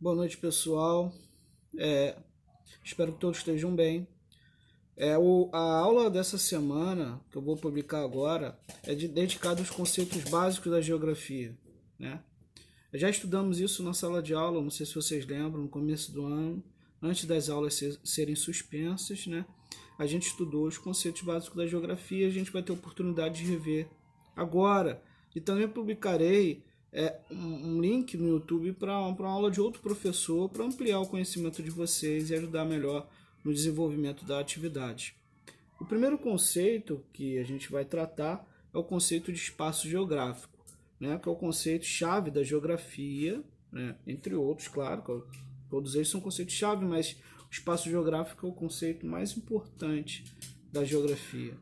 Boa noite, pessoal. Espero que todos estejam bem. A aula dessa semana, que eu vou publicar agora, dedicada aos conceitos básicos da geografia, né? Já estudamos isso na sala de aula, não sei se vocês lembram, no começo do ano, antes das aulas serem suspensas, né? A gente estudou os conceitos básicos da geografia, a gente vai ter oportunidade de rever agora. E também publicarei um link no YouTube para uma aula de outro professor, para ampliar o conhecimento de vocês e ajudar melhor no desenvolvimento da atividade. O primeiro conceito que a gente vai tratar é o conceito de espaço geográfico, né, que é o conceito-chave da geografia, né, entre outros, claro, todos eles são conceitos-chave, mas o espaço geográfico é o conceito mais importante da geografia,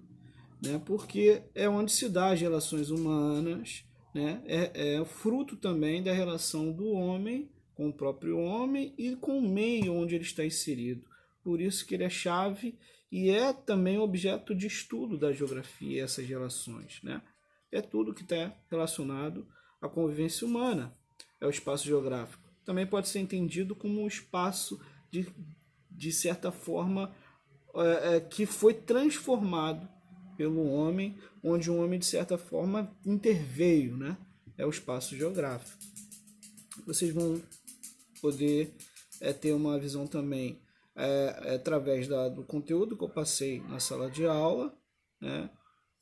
né, porque é onde se dá as relações humanas, né, é fruto também da relação do homem com o próprio homem e com o meio onde ele está inserido. Por isso que ele é chave e é também objeto de estudo da geografia, essas relações, né? É tudo que está relacionado à convivência humana, é o espaço geográfico. Também pode ser entendido como um espaço, de certa forma, que foi transformado pelo homem, onde o homem, de certa forma, interveio, né? É o espaço geográfico. Vocês vão poder ter uma visão também através do conteúdo que eu passei na sala de aula, né?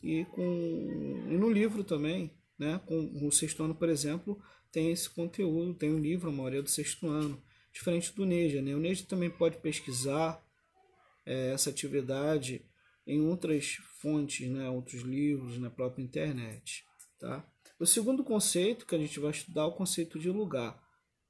E no livro também, né? Com o sexto ano, por exemplo, tem esse conteúdo, tem um livro, a maioria do sexto ano, diferente do NEJA, né? O NEJA também pode pesquisar essa atividade em outras fontes, né? Outros livros, na própria internet, tá? O segundo conceito que a gente vai estudar é o conceito de lugar.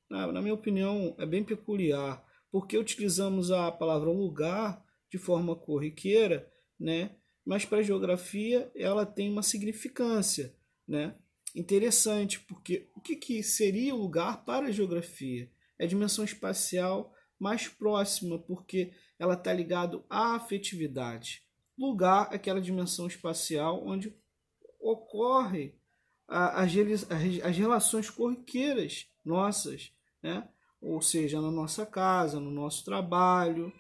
Na minha opinião, é bem peculiar, porque utilizamos a palavra lugar de forma corriqueira, né? Mas para a geografia ela tem uma significância, né? Interessante, porque o que seria o lugar para a geografia? É a dimensão espacial mais próxima, porque ela está ligada à afetividade. Lugar é aquela dimensão espacial onde ocorre as relações corriqueiras nossas, né? Ou seja, na nossa casa, no nosso trabalho,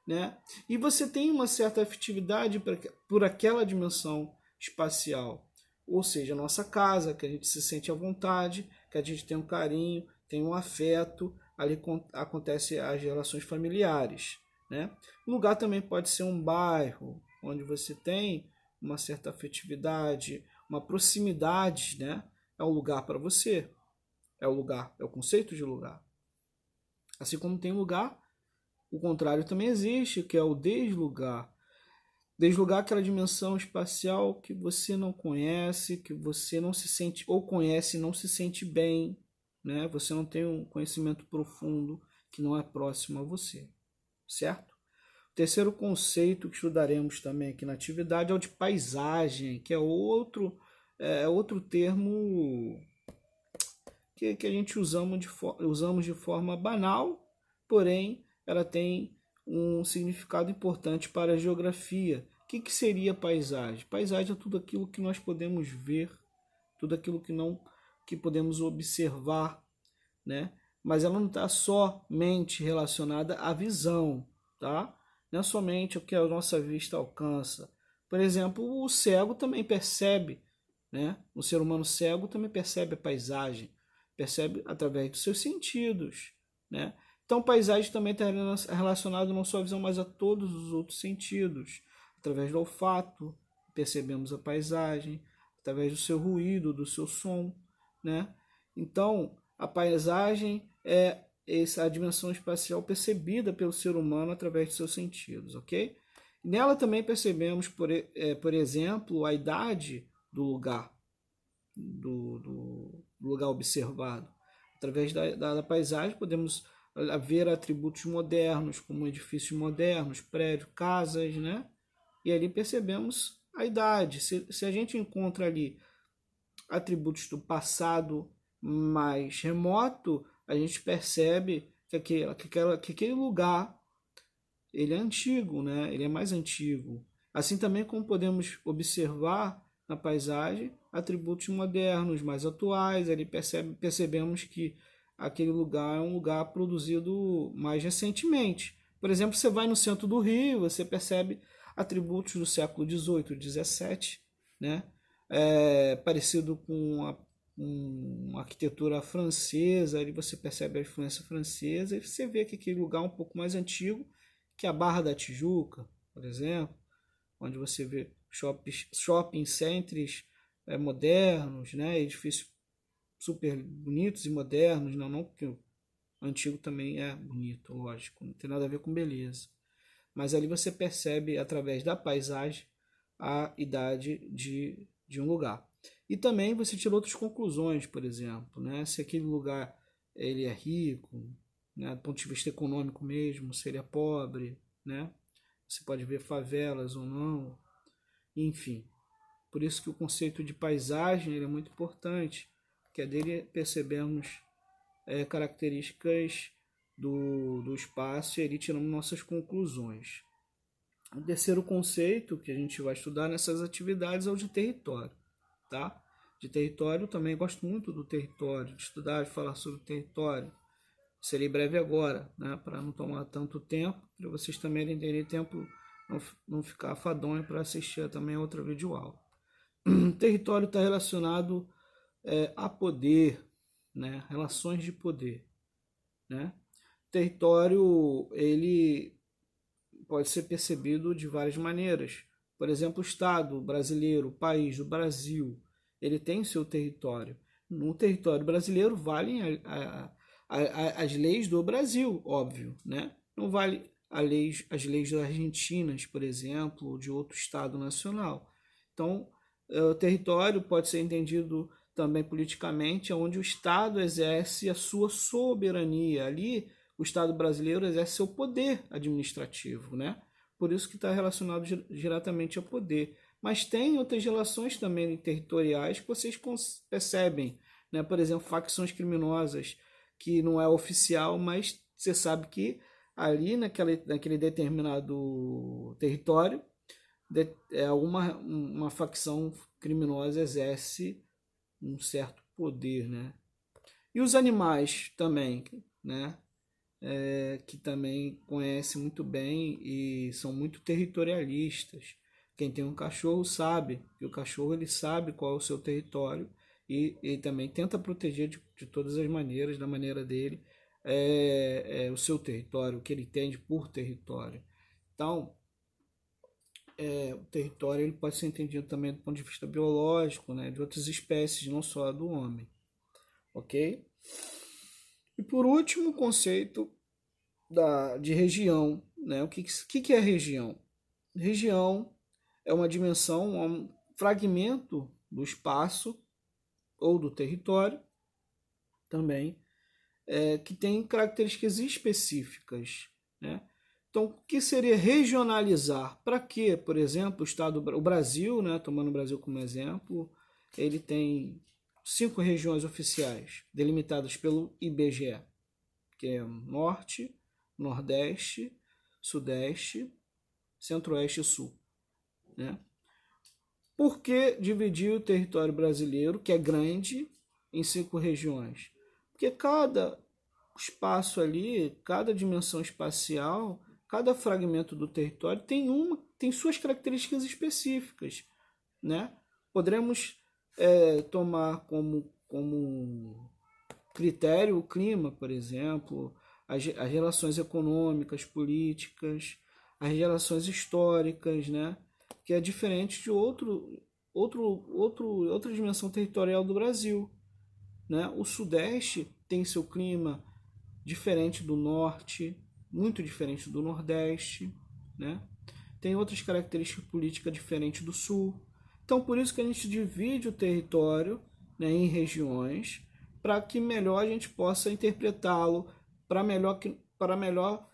né? E você tem uma certa afetividade por aquela dimensão espacial, ou seja, a nossa casa, que a gente se sente à vontade, que a gente tem um carinho, tem um afeto, ali acontecem as relações familiares, né? O lugar também pode ser um bairro, onde você tem uma certa afetividade, uma proximidade, né? É um lugar para você, é o lugar, é o conceito de lugar. Assim como tem lugar, o contrário também existe, que é o deslugar. Deslugar é aquela dimensão espacial que você não conhece, que você não se sente, ou conhece e não se sente bem, né? Você não tem um conhecimento profundo que não é próximo a você, certo? O terceiro conceito que estudaremos também aqui na atividade é o de paisagem, que é outro termo que a gente usamos de forma banal, porém ela tem um significado importante para a geografia. O que seria paisagem? Paisagem é tudo aquilo que nós podemos ver, tudo aquilo que podemos observar, né? Mas ela não está somente relacionada à visão, tá? Não é somente o que a nossa vista alcança. Por exemplo, o cego também percebe, né? O ser humano cego também percebe a paisagem, percebe através dos seus sentidos, né? Então, paisagem também está relacionado não só à visão, mas a todos os outros sentidos. Através do olfato, percebemos a paisagem, através do seu ruído, do seu som, né? Então, a paisagem é a dimensão espacial percebida pelo ser humano através de seus sentidos, ok? Nela também percebemos, por exemplo, a idade do lugar, do lugar observado. Através da paisagem podemos ver atributos modernos, como edifícios modernos, prédios, casas, né? E ali percebemos a idade. Se a gente encontra ali atributos do passado mais remoto, a gente percebe que aquele lugar ele é antigo, né? Ele é mais antigo. Assim também como podemos observar na paisagem atributos modernos, mais atuais, ali percebemos que aquele lugar é um lugar produzido mais recentemente. Por exemplo, você vai no centro do Rio, você percebe atributos do século XVIII, XVII, né? Parecido com a arquitetura francesa, ali você percebe a influência francesa, e você vê que aquele lugar é um pouco mais antigo que a Barra da Tijuca, por exemplo, onde você vê shopping centers modernos, né? Edifícios super bonitos e modernos, não que o antigo também é bonito, lógico, não tem nada a ver com beleza. Mas ali você percebe, através da paisagem, a idade de um lugar. E também você tira outras conclusões, por exemplo, né? Se aquele lugar ele é rico, né? Do ponto de vista econômico mesmo, se ele é pobre, né? Você pode ver favelas ou não, enfim. Por isso que o conceito de paisagem ele é muito importante, que é dele percebemos características do espaço e ali tiramos nossas conclusões. O terceiro conceito que a gente vai estudar nessas atividades é o de território, tá? De território também gosto muito do território, de estudar e falar sobre o território. Serei breve agora, né? Para não tomar tanto tempo, para vocês também terem tempo, não ficar afadonho para assistir também a outra videoaula. Território está relacionado a poder, né? Relações de poder, né? Território ele pode ser percebido de várias maneiras. Por exemplo, o Estado brasileiro, o país do Brasil, ele tem seu território. No território brasileiro valem as leis do Brasil, óbvio, né? Não vale as leis argentinas, por exemplo, ou de outro Estado nacional. Então, o território pode ser entendido também politicamente, onde o Estado exerce a sua soberania. Ali, o Estado brasileiro exerce seu poder administrativo, né? Por isso que está relacionado diretamente ao poder. Mas tem outras relações também territoriais que vocês percebem, né? Por exemplo, facções criminosas, que não é oficial, mas você sabe que ali naquele determinado território, uma facção criminosa exerce um certo poder, né? E os animais também, né? Que também conhece muito bem e são muito territorialistas. Quem tem um cachorro sabe que o cachorro ele sabe qual é o seu território e também tenta proteger de todas as maneiras, da maneira dele, o seu território, o que ele entende por território. Então, o território ele pode ser entendido também do ponto de vista biológico, né, de outras espécies, não só do homem. Ok? E por último, o conceito de região. Né? O que é região? Região é uma dimensão, um fragmento do espaço ou do território também, que tem características específicas. Né? Então, o que seria regionalizar? Para quê? Por exemplo, o Brasil, né, tomando o Brasil como exemplo, ele tem 5 regiões oficiais delimitadas pelo IBGE, que é Norte, Nordeste, Sudeste, Centro-Oeste e Sul. Né? Por que dividir o território brasileiro, que é grande, em 5 regiões? Porque cada espaço ali, cada dimensão espacial, cada fragmento do território tem suas características específicas. Né? Poderemos tomar como critério o clima, por exemplo, as relações econômicas, políticas, as relações históricas, né? Que é diferente de outra dimensão territorial do Brasil. Né? O Sudeste tem seu clima diferente do Norte, muito diferente do Nordeste, né? Tem outras características políticas diferentes do Sul. Então, por isso que a gente divide o território, né, em regiões, para que melhor a gente possa interpretá-lo, para melhor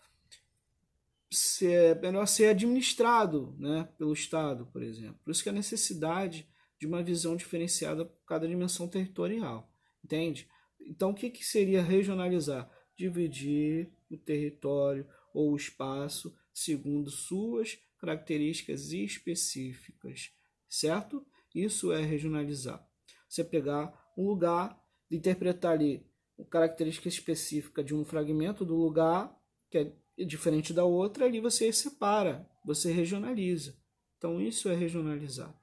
ser administrado, né, pelo Estado, por exemplo. Por isso que a necessidade de uma visão diferenciada por cada dimensão territorial, entende? Então, o que seria regionalizar? Dividir o território ou o espaço segundo suas características específicas, certo? Isso é regionalizar. Você pegar um lugar, interpretar ali característica específica de um fragmento do lugar, que é diferente da outra, ali você separa, você regionaliza. Então isso é regionalizar,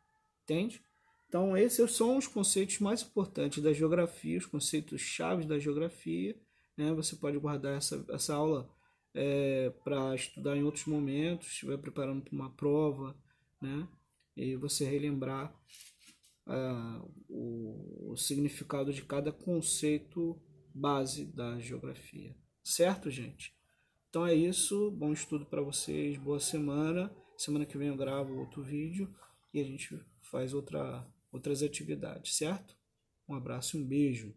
entende? Então esses são os conceitos mais importantes da geografia, os conceitos chaves da geografia, né? Você pode guardar essa aula para estudar em outros momentos, se estiver preparando para uma prova, né? E você relembrar o significado de cada conceito base da geografia. Certo, gente? Então é isso. Bom estudo para vocês. Boa semana. Semana que vem eu gravo outro vídeo e a gente faz outras atividades, certo? Um abraço e um beijo.